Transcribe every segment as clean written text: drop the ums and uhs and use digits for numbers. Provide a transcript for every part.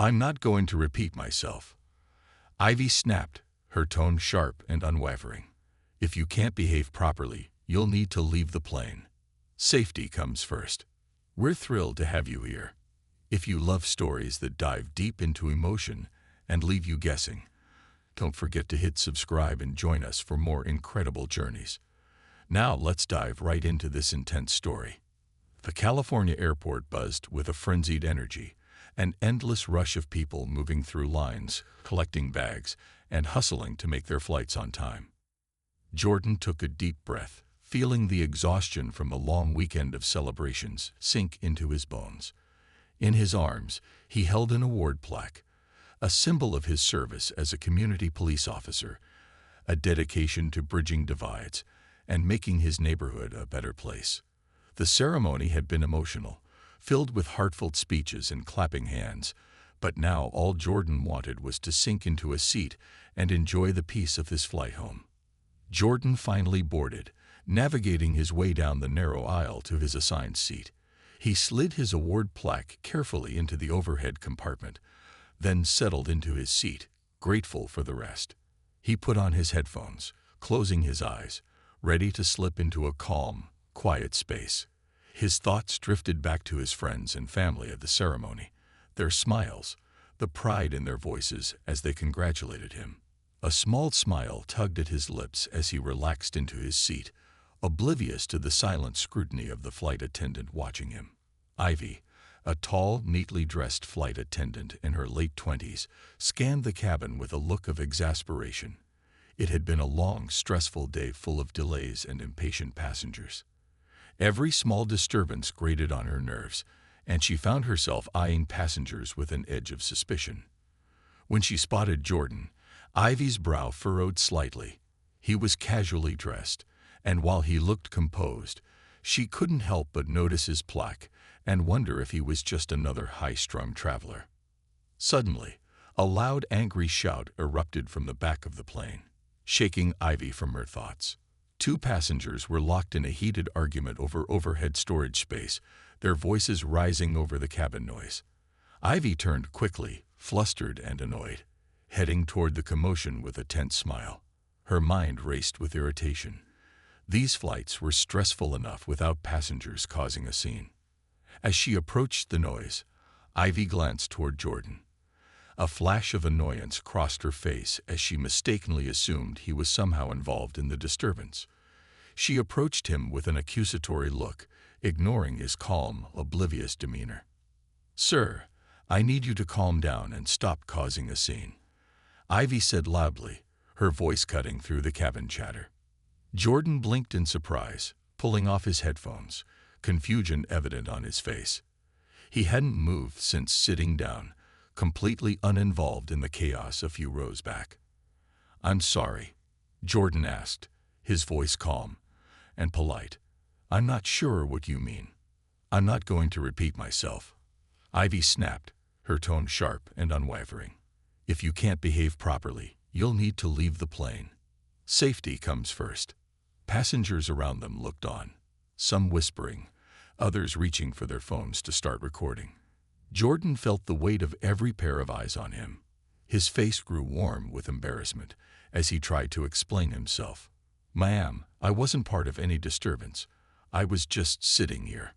I'm not going to repeat myself. Ivy snapped, her tone sharp and unwavering. If you can't behave properly, you'll need to leave the plane. Safety comes first. We're thrilled to have you here. If you love stories that dive deep into emotion and leave you guessing, don't forget to hit subscribe and join us for more incredible journeys. Now let's dive right into this intense story. The California airport buzzed with a frenzied energy, an endless rush of people moving through lines, collecting bags, and hustling to make their flights on time. Jordan took a deep breath, feeling the exhaustion from a long weekend of celebrations sink into his bones. In his arms, he held an award plaque, a symbol of his service as a community police officer, a dedication to bridging divides and making his neighborhood a better place. The ceremony had been emotional, filled with heartfelt speeches and clapping hands, but now all Jordan wanted was to sink into a seat and enjoy the peace of his flight home. Jordan finally boarded, navigating his way down the narrow aisle to his assigned seat. He slid his award plaque carefully into the overhead compartment, then settled into his seat, grateful for the rest. He put on his headphones, closing his eyes, ready to slip into a calm, quiet space. His thoughts drifted back to his friends and family at the ceremony, their smiles, the pride in their voices as they congratulated him. A small smile tugged at his lips as he relaxed into his seat, oblivious to the silent scrutiny of the flight attendant watching him. Ivy, a tall, neatly dressed flight attendant in her late 20s, scanned the cabin with a look of exasperation. It had been a long, stressful day full of delays and impatient passengers. Every small disturbance grated on her nerves, and she found herself eyeing passengers with an edge of suspicion. When she spotted Jordan, Ivy's brow furrowed slightly. He was casually dressed, and while he looked composed, she couldn't help but notice his plaque and wonder if he was just another high-strung traveler. Suddenly, a loud, angry shout erupted from the back of the plane, shaking Ivy from her thoughts. Two passengers were locked in a heated argument over overhead storage space, their voices rising over the cabin noise. Ivy turned quickly, flustered and annoyed, heading toward the commotion with a tense smile. Her mind raced with irritation. These flights were stressful enough without passengers causing a scene. As she approached the noise, Ivy glanced toward Jordan. A flash of annoyance crossed her face as she mistakenly assumed he was somehow involved in the disturbance. She approached him with an accusatory look, ignoring his calm, oblivious demeanor. "Sir, I need you to calm down and stop causing a scene," Ivy said loudly, her voice cutting through the cabin chatter. Jordan blinked in surprise, pulling off his headphones, confusion evident on his face. He hadn't moved since sitting down, completely uninvolved in the chaos a few rows back. "I'm sorry," Jordan asked, his voice calm and polite. "I'm not sure what you mean. I'm not going to repeat myself." Ivy snapped, her tone sharp and unwavering. "If you can't behave properly, you'll need to leave the plane. Safety comes first." Passengers around them looked on, some whispering, others reaching for their phones to start recording. Jordan felt the weight of every pair of eyes on him. His face grew warm with embarrassment as he tried to explain himself. "Ma'am, I wasn't part of any disturbance. I was just sitting here."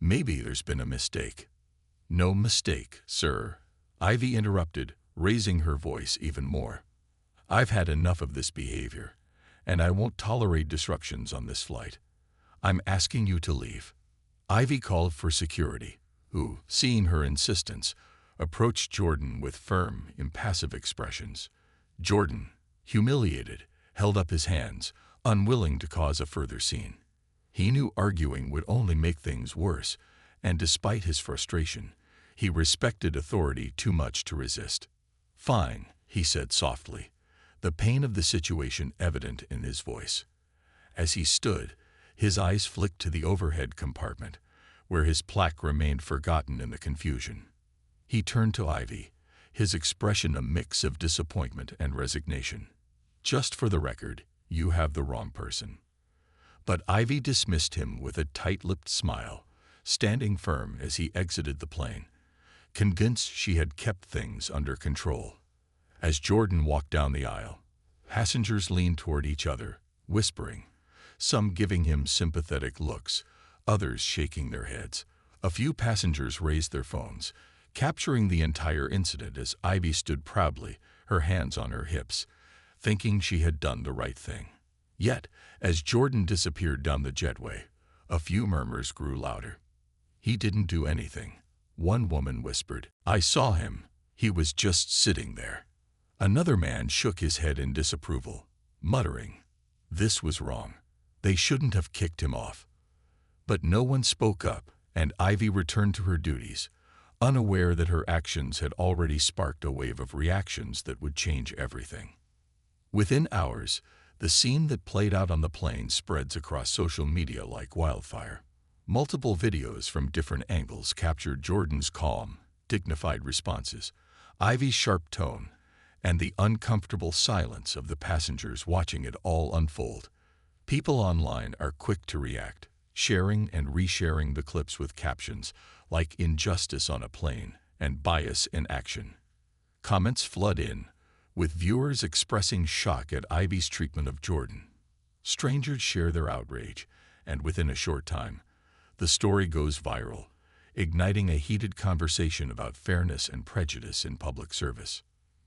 "Maybe there's been a mistake." "No mistake, sir," Ivy interrupted, raising her voice even more. "I've had enough of this behavior, and I won't tolerate disruptions on this flight. I'm asking you to leave." Ivy called for security, who, seeing her insistence, approached Jordan with firm, impassive expressions. Jordan, humiliated, held up his hands, unwilling to cause a further scene. He knew arguing would only make things worse, and despite his frustration, he respected authority too much to resist. "Fine," he said softly, the pain of the situation evident in his voice. As he stood, his eyes flicked to the overhead compartment, where his plaque remained forgotten in the confusion. He turned to Ivy, his expression a mix of disappointment and resignation. "Just for the record, you have the wrong person." But Ivy dismissed him with a tight-lipped smile, standing firm as he exited the plane. convinced she had kept things under control. As Jordan walked down the aisle, passengers leaned toward each other, whispering, some giving him sympathetic looks, others shaking their heads. A few passengers raised their phones, capturing the entire incident as Ivy stood proudly, her hands on her hips, thinking she had done the right thing. Yet, as Jordan disappeared down the jetway, a few murmurs grew louder. "He didn't do anything," one woman whispered. "I saw him. He was just sitting there." Another man shook his head in disapproval, muttering, "This was wrong. They shouldn't have kicked him off." But no one spoke up, and Ivy returned to her duties, unaware that her actions had already sparked a wave of reactions that would change everything. Within hours, the scene that played out on the plane spreads across social media like wildfire. Multiple videos from different angles captured Jordan's calm, dignified responses, Ivy's sharp tone, and the uncomfortable silence of the passengers watching it all unfold. People online are quick to react, sharing and resharing the clips with captions like "injustice on a plane" and "bias in action." Comments flood in, with viewers expressing shock at Ivy's treatment of Jordan. Strangers share their outrage, and within a short time, the story goes viral, igniting a heated conversation about fairness and prejudice in public service.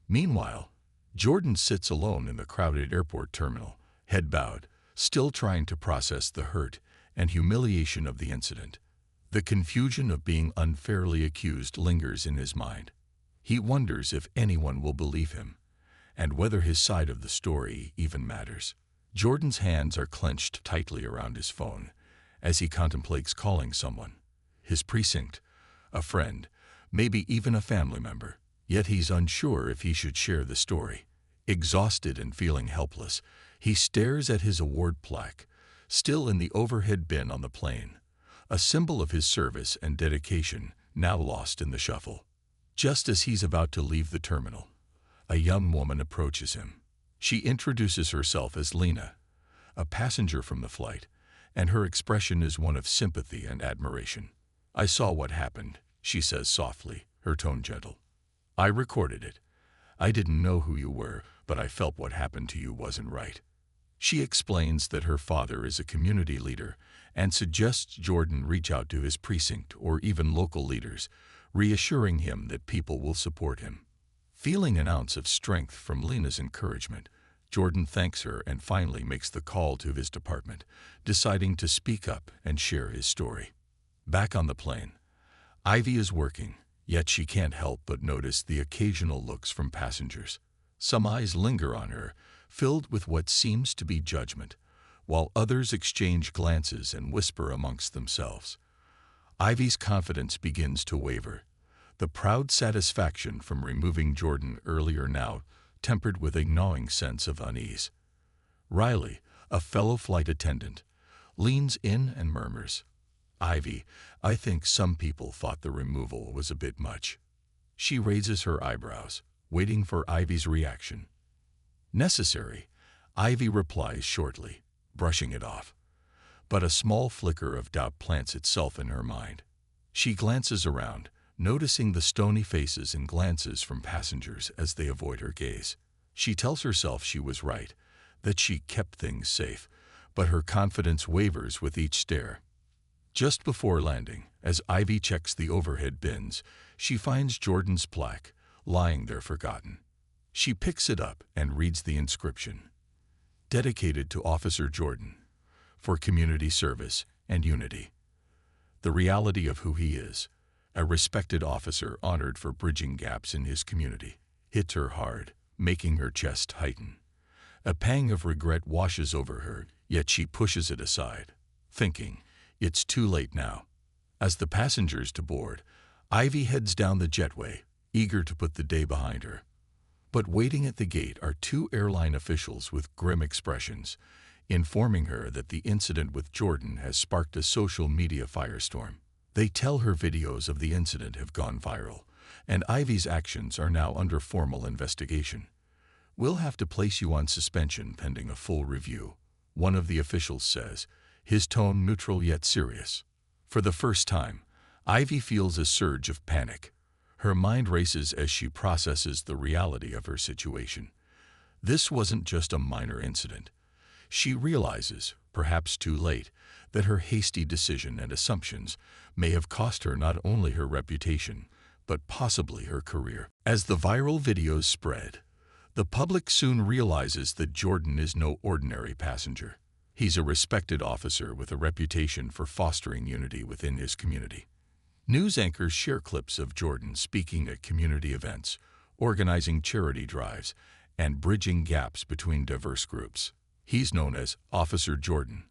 Meanwhile, Jordan sits alone in the crowded airport terminal, head bowed, still trying to process the hurt and humiliation of the incident. The confusion of being unfairly accused lingers in his mind. He wonders if anyone will believe him, and whether his side of the story even matters. Jordan's hands are clenched tightly around his phone as he contemplates calling someone, his precinct, a friend, maybe even a family member. Yet he's unsure if he should share the story. Exhausted and feeling helpless, he stares at his award plaque, still in the overhead bin on the plane, a symbol of his service and dedication now lost in the shuffle. Just as he's about to leave the terminal, a young woman approaches him. She introduces herself as Lena, a passenger from the flight, and her expression is one of sympathy and admiration. "I saw what happened," she says softly, her tone gentle. "I recorded it. I didn't know who you were, but I felt what happened to you wasn't right." She explains that her father is a community leader and suggests Jordan reach out to his precinct or even local leaders, reassuring him that people will support him. Feeling an ounce of strength from Lena's encouragement, Jordan thanks her and finally makes the call to his department, deciding to speak up and share his story. Back on the plane, Ivy is working. Yet she can't help but notice the occasional looks from passengers. Some eyes linger on her, filled with what seems to be judgment, while others exchange glances and whisper amongst themselves. Ivy's confidence begins to waver, the proud satisfaction from removing Jordan earlier now tempered with a gnawing sense of unease. Riley, a fellow flight attendant, leans in and murmurs, "Ivy, I think some people thought the removal was a bit much." She raises her eyebrows, waiting for Ivy's reaction. "Necessary," Ivy replies shortly, brushing it off. But a small flicker of doubt plants itself in her mind. She glances around, noticing the stony faces and glances from passengers as they avoid her gaze. She tells herself she was right, that she kept things safe, but her confidence wavers with each stare. Just before landing, as Ivy checks the overhead bins, she finds Jordan's plaque, lying there forgotten. She picks it up and reads the inscription, "Dedicated to Officer Jordan, for community service and unity." The reality of who he is, a respected officer honored for bridging gaps in his community, hits her hard, making her chest tighten. A pang of regret washes over her, yet she pushes it aside, thinking, it's too late now. As the passengers to board, Ivy heads down the jetway, eager to put the day behind her. But waiting at the gate are two airline officials with grim expressions, informing her that the incident with Jordan has sparked a social media firestorm. They tell her videos of the incident have gone viral, and Ivy's actions are now under formal investigation. "We'll have to place you on suspension pending a full review," one of the officials says, his tone neutral yet serious. For the first time, Ivy feels a surge of panic. Her mind races as she processes the reality of her situation. This wasn't just a minor incident. She realizes, perhaps too late, that her hasty decision and assumptions may have cost her not only her reputation, but possibly her career. As the viral videos spread, the public soon realizes that Jordan is no ordinary passenger. He's a respected officer with a reputation for fostering unity within his community. News anchors share clips of Jordan speaking at community events, organizing charity drives, and bridging gaps between diverse groups. He's known as Officer Jordan,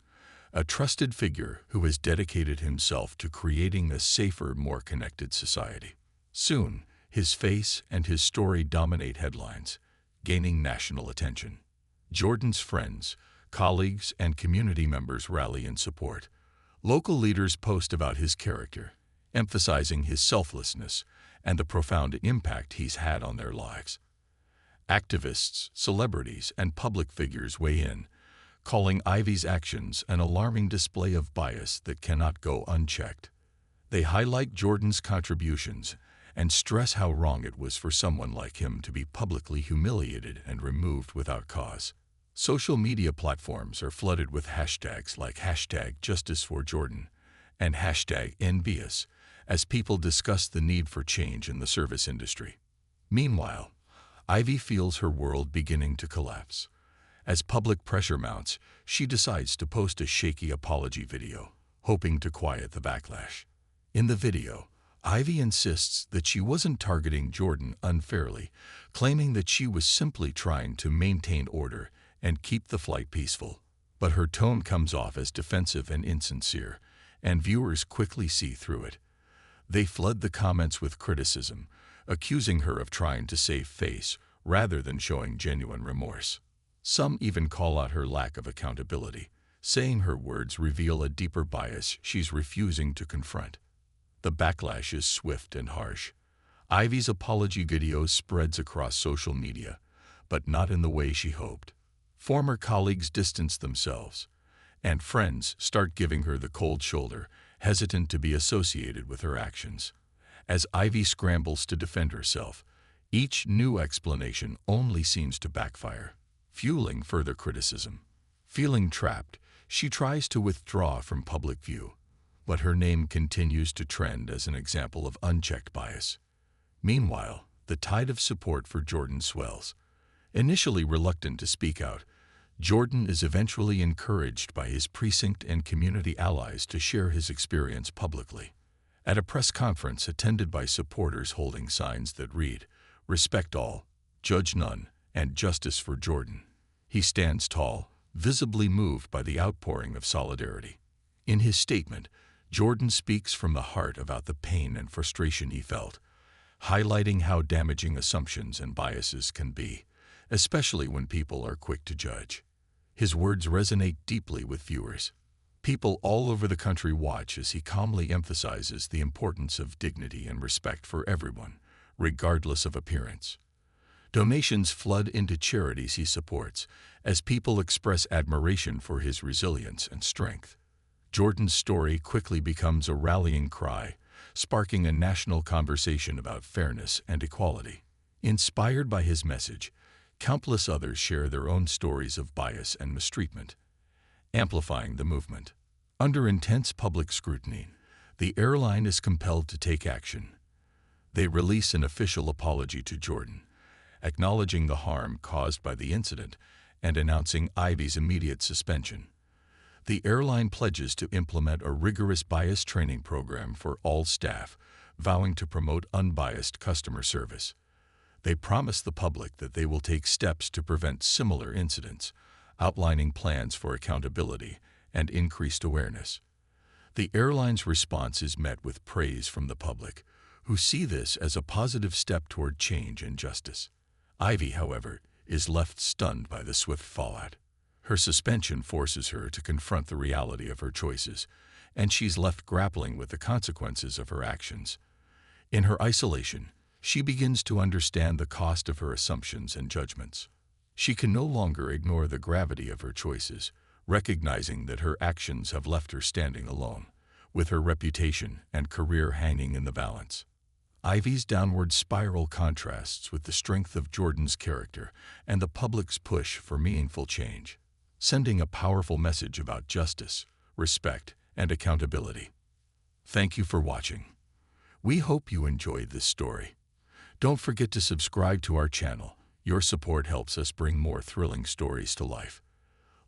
a trusted figure who has dedicated himself to creating a safer, more connected society. Soon, his face and his story dominate headlines, gaining national attention. Jordan's friends, colleagues, and community members rally in support. Local leaders post about his character, emphasizing his selflessness and the profound impact he's had on their lives. Activists, celebrities, and public figures weigh in, calling Ivy's actions an alarming display of bias that cannot go unchecked. They highlight Jordan's contributions and stress how wrong it was for someone like him to be publicly humiliated and removed without cause. Social media platforms are flooded with hashtags like #JusticeForJordan and #NBS as people discuss the need for change in the service industry. Meanwhile, Ivy feels her world beginning to collapse. As public pressure mounts, she decides to post a shaky apology video, hoping to quiet the backlash. In the video, Ivy insists that she wasn't targeting Jordan unfairly, claiming that she was simply trying to maintain order and keep the flight peaceful. But her tone comes off as defensive and insincere, and viewers quickly see through it. They flood the comments with criticism, accusing her of trying to save face rather than showing genuine remorse. Some even call out her lack of accountability, saying her words reveal a deeper bias she's refusing to confront. The backlash is swift and harsh. Ivy's apology video spreads across social media, but not in the way she hoped. Former colleagues distance themselves, and friends start giving her the cold shoulder, hesitant to be associated with her actions. As Ivy scrambles to defend herself, each new explanation only seems to backfire, fueling further criticism. Feeling trapped, she tries to withdraw from public view, but her name continues to trend as an example of unchecked bias. Meanwhile, the tide of support for Jordan swells. Initially reluctant to speak out, Jordan is eventually encouraged by his precinct and community allies to share his experience publicly. At a press conference attended by supporters holding signs that read, "Respect all, judge none, and justice for Jordan," he stands tall, visibly moved by the outpouring of solidarity. In his statement, Jordan speaks from the heart about the pain and frustration he felt, highlighting how damaging assumptions and biases can be, especially when people are quick to judge. His words resonate deeply with viewers. People all over the country watch as he calmly emphasizes the importance of dignity and respect for everyone, regardless of appearance. Donations flood into charities he supports as people express admiration for his resilience and strength. Jordan's story quickly becomes a rallying cry, sparking a national conversation about fairness and equality. Inspired by his message, countless others share their own stories of bias and mistreatment, amplifying the movement. Under intense public scrutiny, the airline is compelled to take action. They release an official apology to Jordan, acknowledging the harm caused by the incident and announcing Ivy's immediate suspension. The airline pledges to implement a rigorous bias training program for all staff, vowing to promote unbiased customer service. They promise the public that they will take steps to prevent similar incidents, outlining plans for accountability and increased awareness. The airline's response is met with praise from the public, who see this as a positive step toward change and justice. Ivy, however, is left stunned by the swift fallout. Her suspension forces her to confront the reality of her choices, and she's left grappling with the consequences of her actions. In her isolation, she begins to understand the cost of her assumptions and judgments. She can no longer ignore the gravity of her choices, recognizing that her actions have left her standing alone, with her reputation and career hanging in the balance. Ivy's downward spiral contrasts with the strength of Jordan's character and the public's push for meaningful change, sending a powerful message about justice, respect, and accountability. Thank you for watching. We hope you enjoyed this story. Don't forget to subscribe to our channel. Your support helps us bring more thrilling stories to life.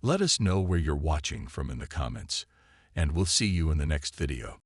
Let us know where you're watching from in the comments, and we'll see you in the next video.